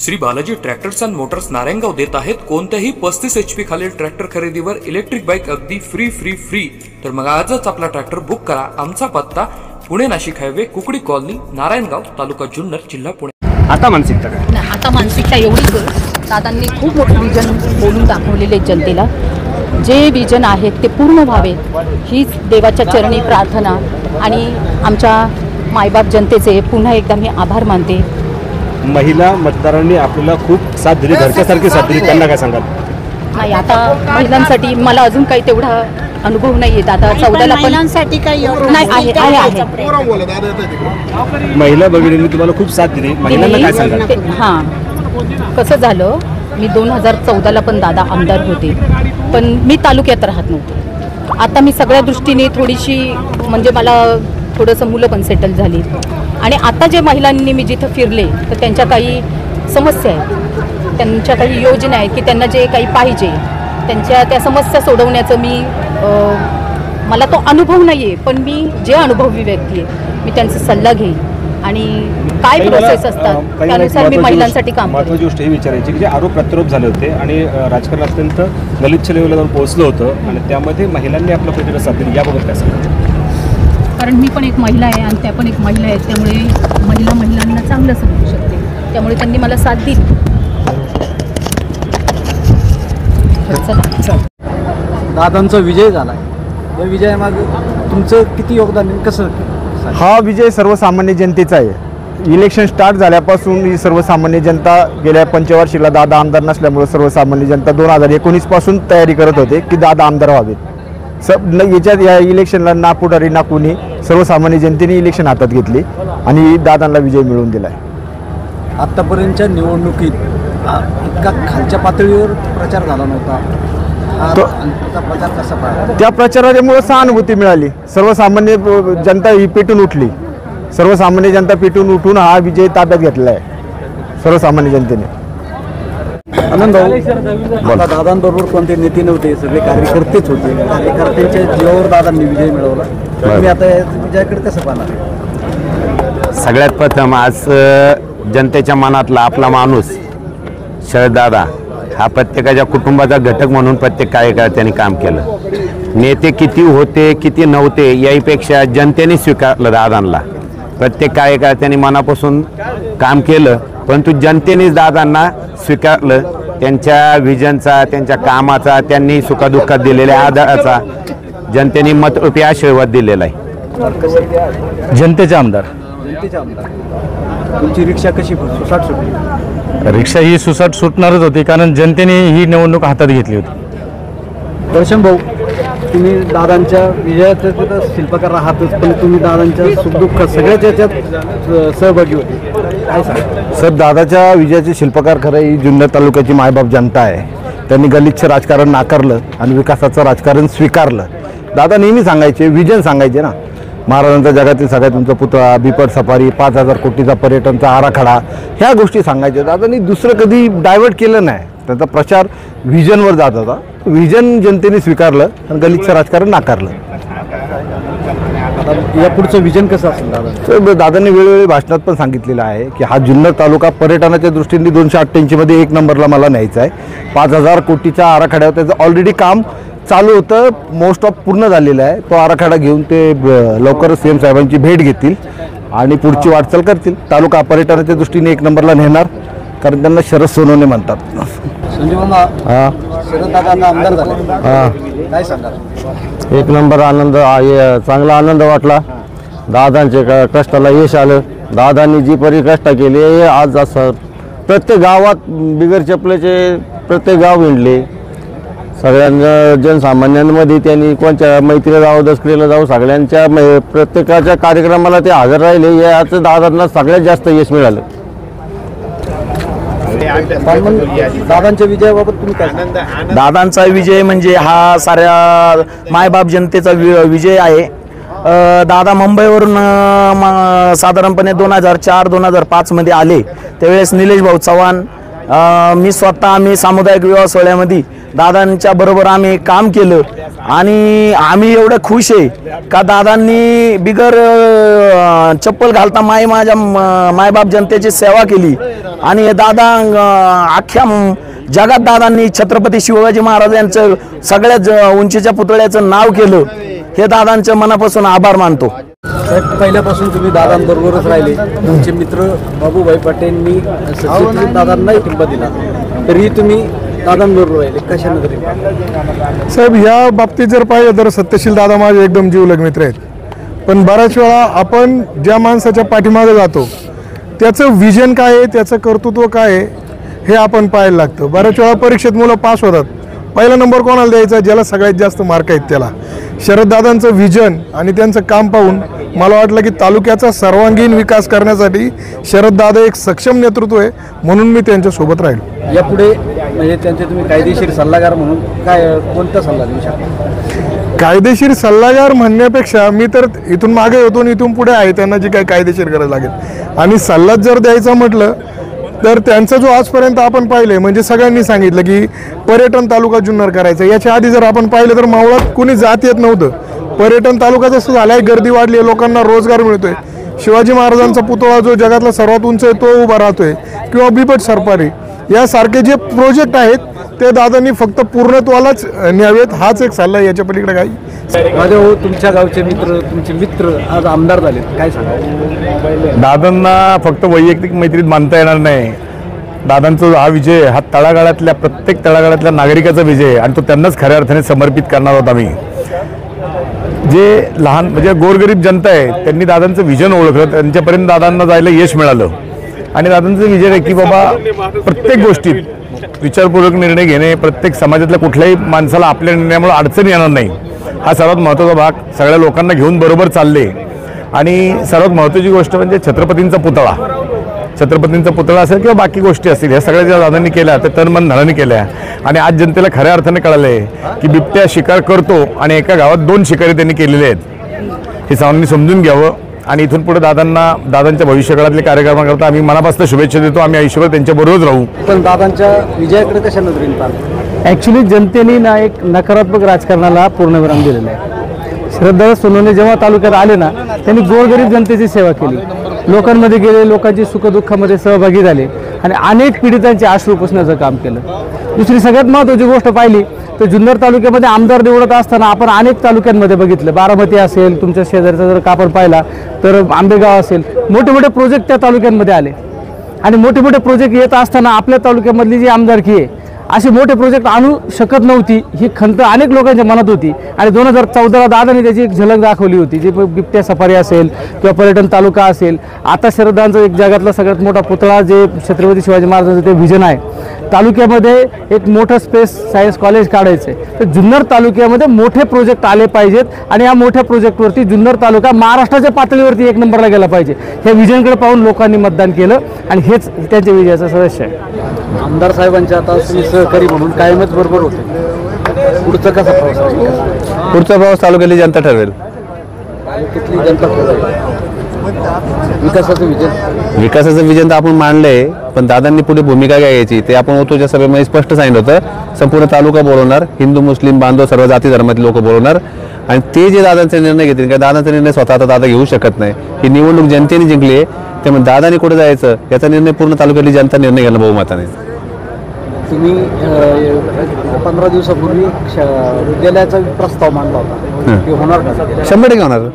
Shri Balaji tractors and Motors Narayangaon देत आहेत कोणत्याही 35 HP खालील ट्रॅक्टर खरेदीवर इलेक्ट्रिक बाईक अगदी फ्री। तर मग आजच आपला ट्रॅक्टर बुक करा। आमचा पत्ता पुणे नाशिक हायवे कुकडी कॉलनी नारायणगाव तालुका जुन्नर जिल्हा पुणे। आता मानसिकता काय? आता मानसिकता एवढीच दादांनी खूप मोठं विजन बोलून दाखवलेले जनतेला। जे विजन आहेत ते पूर्ण व्हावे हीच देवाच्या चरणी प्रार्थना आणि आमच्या मायबाप जनतेचे पुन्हा एकदा मी आभार मानते। महिला मतदारांनी आपल्याला खूप साथ दिली, घरच्यासारखी साथ दिली, त्यांना काय सांगाल? नाही, आता महिलांसाठी मला अजून काही तेवढा अनुभव नाहीये दादा। 14ला पण महिलांसाठी काही नाही आहे महिला भगिनींनी तुम्हाला खूप साथ दिली, महिलांना काय सांगाल? हां, कसं झालं, मी 2014ला पण दादा आमदार होते, पण मी तालुक्यात राहत नव्हते। आता मी सगळ्या दृष्टीने थोडीशी म्हणजे मला थोडंसं मुलं पण सेटल झाली आणि आता जे महिलांनी मी जिथं फिरले तर त्यांच्या काही समस्या आहेत, त्यांच्या काही योजना आहेत की त्यांना जे काही पाहिजे त्यांच्या त्या समस्या सोडवण्याचं मला तो अनुभव नाही आहे, पण मी जे अनुभवी व्यक्ती आहे मी त्यांचा सल्ला घेईन आणि काय प्रोसेस असतात त्यानुसार मी महिलांसाठी काम करेन। महत्त्वाची गोष्ट ही विचारायची की जे आरोप प्रत्यारोप झाले होते आणि राजकारण अत्यंत गलिच्छ लेवलला जाऊन पोहोचलं होतं आणि त्यामध्ये महिलांनी आपला प्रतिक्रिया साथ दिली, याबाबत काय सांगाल? कारण मी पण एक महिला आहे आणि त्या पण एक महिला आहेत, त्यामुळे महिलांना चांगलं समजू शकते, त्यामुळे त्यांनी मला साथ दिली। दादांचा विजय झाला, या विजयामागे तुमचं किती योगदान आहे, कसं? हा विजय सर्वसामान्य जनतेचा आहे। इलेक्शन स्टार्ट झाल्यापासून ही सर्वसामान्य जनता गेल्या पंचवार्षिकला दादा आमदार नसल्यामुळे सर्वसामान्य जनता 2019 पासून तयारी करत होते की दादा आमदार व्हावेत। याच्यात या इलेक्शनला ना पुढारी ना कोणी, सर्वसामान्य जनतेने इलेक्शन हातात घेतली आणि दादांना विजय मिळवून दिला आहे। आत्तापर्यंतच्या निवडणुकीत इतका खालच्या पातळीवर प्रचार झाला नव्हता, प्रचार कसा पाहिला? त्या प्रचारामुळे सहानुभूती मिळाली, सर्वसामान्य जनता ही पेटून उठली, सर्वसामान्य जनता पेटून उठून हा विजय ताब्यात घेतला आहे सर्वसामान्य जनतेने। आनंद भाऊ, दादांबरोबर कोणते नेते नव्हते, सगळे कार्यकर्तेच होते, कार्यकर्त्यांच्या जीवावर दादांनी विजय मिळवला, तुम्ही आता या विजयाकडे कसं पाहणार? सगळ्यात प्रथम आज जनतेच्या मनातला आपला माणूस शरद दादा हा प्रत्येकाच्या कुटुंबाचा घटक म्हणून प्रत्येक कार्यकर्त्यांनी काम केलं। नेते किती होते किती नव्हते याहीपेक्षा जनतेने स्वीकारलं दादांना। प्रत्येक कार्यकर्त्यांनी मनापासून काम केलं, परंतु जनतेनेच दादांना स्वीकारलं। त्यांच्या विजनचा, त्यांच्या कामाचा, त्यांनी सुखदुःखात दिलेल्या आदराचा जनतेने मतरूपी आशीर्वाद दिलेला आहे। जनतेचे आमदार तुमची रिक्षा कशी सुसाट सुटली? रिक्षा ही सुसाट सुटणारच होती, कारण जनतेने ही निवडणूक हातात घेतली होती। दर्शन भाऊ, तुम्ही दादांच्या विजयाचं तिथं शिल्पकार आहातच, पण तुम्ही दादांच्या सुखदुःख सगळ्याच याच्यात सहभागी होते, काय सांगा? सर, दादाच्या विजयाचे शिल्पकार खरं ही जुन्नर तालुक्याची मायबाप जनता आहे। त्यांनी गलिच्छ राजकारण नाकारलं आणि विकासाचं राजकारण स्वीकारलं। दादा नेहमी सांगायचे, विजन सांगायचे ना, महाराजांचा जगातील सगळ्यात तुमचा पुतळा, बिपट सफारी, 5000 कोटीचा पर्यटनचा आराखडा, ह्या गोष्टी सांगायच्या। दादांनी दुसरं कधी डायव्हर्ट केलं नाही, त्यांचा प्रचार व्हिजनवर जात होता। व्हिजन जनतेने स्वीकारलं आणि गलिच्छ राजकारण नाकारलं। या पुढचं विजन कसं असेल दादा? दादांनी वेळोवेळी भाषणात पण सांगितलेलं आहे की हा जुन्नर तालुका पर्यटनाच्या दृष्टीने 288 मध्ये 1 नंबरला मला न्यायचा आहे। 5000 कोटीच्या आराखड्यावर त्याचं ऑलरेडी काम चालू होतं, मोस्ट ऑफ पूर्ण झालेलं आहे। तो आराखडा घेऊन ते लवकरच CM साहेबांची भेट घेतील आणि पुढची वाटचाल करतील। तालुका पर्यटनाच्या दृष्टीने 1 नंबरला नेणार, कारण त्यांना शरद सोनवणे म्हणतात। संजय मामा, शरद दादा आमदार झाले, काय सांगाल? 1 नंबर आनंद, चांगला आनंद वाटला। दादांचे कष्टाला यश आलं। दादांनी जी परी कष्ट केली आज असं प्रत्येक गावात बिगर चपलेचे प्रत्येक गाव विणले, सगळ्यांना जनसामान्यांमध्ये त्यांनी कोणत्या मैत्रीला जावं, दसरीला जावं, सगळ्यांच्या प्रत्येकाच्या कार्यक्रमाला ते हजर राहिले, याचं दादांना सगळ्यात जास्त यश मिळालं। दादांच्या विजयाबाबत तुम्ही काय? दादांचा विजय म्हणजे हा साऱ्या मायबाप जनतेचा विजय आहे। दादा मुंबईवरून साधारणपणे 2004-2005 मध्ये आले, त्यावेळेस निलेश भाऊ चव्हाण, मी स्वतः आम्ही सामुदायिक विवाह सोहळ्यामध्ये दादांच्या बरोबर आम्ही काम केलं आणि आम्ही एवढं खुश आहे का दादांनी बिगर चप्पल घालता माझ्या मायबाप जनतेची सेवा केली आणि हे दादा अख्ख्या जगात दादांनी छत्रपती शिवाजी महाराज यांचं सगळ्यात उंचीच्या पुतळ्याचं नाव केलं. हे दादांचं मनापासून आभार मानतो. साहेब, पहिल्यापासून तुम्ही दादांबरोबरच राहिले. तुमचे मित्र बाबूभाई पटेलनी सचिन दादांनाही किंमत दिला, तरी तुम्ही दादांबरोबर राहिले. कशाने तरी साहेब, या बाबतीत जर पाहिलं तर सत्यशील दादा माझे एकदम जीवलग मित्र आहेत. पण बऱ्याच वेळा आपण ज्या माणसाच्या पाठीमागे जातो त्याचं विजन काय आहे, त्याचं कर्तृत्व काय आहे हे आपण पाहायला लागतं. बऱ्याच वेळा परीक्षेत मुलं पास होतात, पहिला नंबर कोणाला द्यायचा, ज्याला सगळ्यात जास्त मार्क आहेत त्याला. शरददादांचं विजन आणि त्यांचं काम पाहून मला वाटलं की तालुक्याचा सर्वांगीण विकास करण्यासाठी शरददादा एक सक्षम नेतृत्व आहे, म्हणून मी त्यांच्यासोबत राहील. यापुढे म्हणजे त्यांचे तुम्ही कायदेशीर सल्लागार म्हणून कोणता सल्ला देऊ शकता? कायदेशीर सल्लागार म्हणण्यापेक्षा मी तर इथून मागे होतो आणि इथून पुढे आहे, त्यांना जी काही कायदेशीर गरज लागेल. आणि सल्लाच जर द्यायचा म्हटलं तर त्यांचा जो आजपर्यंत आपण पाहिले, म्हणजे सगळ्यांनी सांगितलं की पर्यटन तालुका जुन्नर करायचा. याच्या आधी जर आपण पाहिलं तर मावळात कुणी जात येत नव्हतं. पर्यटन तालुका जसं झालाय, गर्दी वाढली, लोकांना रोजगार मिळतोय. शिवाजी महाराजांचा पुतळा जो जगातला सर्वात उंच आहे तो उभा राहतोय, किंवा बिबट सरपारी यासारखे जे प्रोजेक्ट आहेत ते दादांनी फक्त पूर्णत्वालाच न्यावेत, हाच एक सल्ला. याच्या पलीकडे काही. माझ्या हो, तुमच्या गावचे मित्र, तुमचे मित्र आज आमदार झालेत, काय सांगा? दादांना फक्त वैयक्तिक मैत्रीत मानता येणार नाही. दादांचा हा विजय हा तळागाळातल्या प्रत्येक तळागाळातल्या नागरिकाचा विजय आहे आणि तो त्यांनाच खऱ्या अर्थाने समर्पित करणार आहोत आम्ही. जे लहान म्हणजे गोरगरीब जनता आहे त्यांनी दादांचं विजन ओळखलं, त्यांच्यापर्यंत दादांना जायला यश मिळालं. आणि दादांचं विजन आहे की बाबा प्रत्येक गोष्टीत विचारपूर्वक निर्णय घेणे, प्रत्येक समाजातल्या कुठल्याही माणसाला आपल्या निर्णयामुळे अडचण येणार नाही, हा सर्वात महत्त्वाचा भाग. सगळ्या लोकांना घेऊन बरोबर चालले. आणि सर्वात महत्त्वाची गोष्ट म्हणजे छत्रपतींचा पुतळा असेल किंवा बाकी गोष्टी असतील, ह्या सगळ्या ज्या दादांनी केल्या त्या तन मन धनाने केल्या. आणि आज जनतेला खऱ्या अर्थाने कळलं आहे की बिबट्या शिकार करतो आणि एका गावात 2 शिकारी त्यांनी केलेले आहेत. हे सर्वांनी समजून घ्यावं. आणि इथून पुढे दादांच्या भविष्यकाळातले कार्यक्रमाकरता आम्ही मनापासून शुभेच्छा देतो. आम्ही आयुष्यभर त्यांच्याबरोबरच राहू. पण दादांच्या विजयाकडे कशा नजरेने पाहतो? ॲक्च्युली जनतेने ना एक नकारात्मक राजकारणाला पूर्णविराम दिलेला आहे. शरददादा सोनवणे जेव्हा तालुक्यात आले ना, त्यांनी गोरगरीब जनतेची सेवा केली, लोकांमध्ये गेले, लोकांची सुखदुःखामध्ये सहभागी झाले आणि अनेक पीडितांचे अश्रू पुसण्याचं काम केलं. दुसरी सगळ्यात महत्त्वाची गोष्ट पाहिली तर जुन्नर तालुक्यामध्ये आमदार निवडत असताना आपण अनेक तालुक्यांमध्ये बघितलं, बारामती असेल, तुमच्या शेजारचा जर आपण पाहिला तर आंबेगाव असेल, मोठे मोठे प्रोजेक्ट त्या तालुक्यांमध्ये आले. आणि मोठे मोठे प्रोजेक्ट येत असताना आपल्या तालुक्यामधली जी आमदारकी आहे असे मोठे प्रोजेक्ट आणू शकत नव्हती, ही खंत अनेक लोकांच्या मनात होती. आणि 2014ला दादांनी त्याची एक झलक दाखवली होती, जी बिबट्या सफारी असेल किंवा पर्यटन तालुका असेल. आता शरदांचं एक जगातला सगळ्यात मोठा पुतळा जे छत्रपती शिवाजी महाराजांचं ते विजन आहे. तालुक्यामध्ये एक मोठं स्पेस सायन्स कॉलेज काढायचं आहे. तर जुन्नर तालुक्यामध्ये मोठे प्रोजेक्ट आले पाहिजेत आणि या मोठ्या प्रोजेक्टवरती जुन्नर तालुका महाराष्ट्राच्या पातळीवरती 1 नंबरला गेला पाहिजे. हे विजनकडे पाहून लोकांनी मतदान केलं आणि हेच त्यांच्या विजयाचं सदस्य आहे. आमदार साहेबांच्या आता तुम्ही सहकारी म्हणून कायमच बरोबर होते. पुढचा कसा प्रवास? पुढचा प्रवास तालुक्यातली जनता ठरवेल. तालुक्यातली जनता ठरवेल. विकासाचं विजन तर आपण मांडलंय, पण दादांनी पुढे भूमिका काय घ्यायची ते आपण ओतूच्या सभेमध्ये स्पष्ट सांगितलं होतं. संपूर्ण तालुका बोलवणार, हिंदू मुस्लिम बांधव सर्व जाती धर्मातील लोक बोलवणार आणि ते जे दादांचे निर्णय घेतील, कारण दादांचा निर्णय स्वतः आता दादा घेऊ शकत नाही. ही निवडणूक जनतेने जिंकली आहे, त्यामुळे दादाने कुठे जायचं याचा निर्णय पूर्ण तालुक्यातली जनता निर्णय घेणं बहुमताने. तुम्ही 15 दिवसापूर्वी विद्यालयाचा प्रस्ताव मांडला होता, ते होणार का? 100% होणार.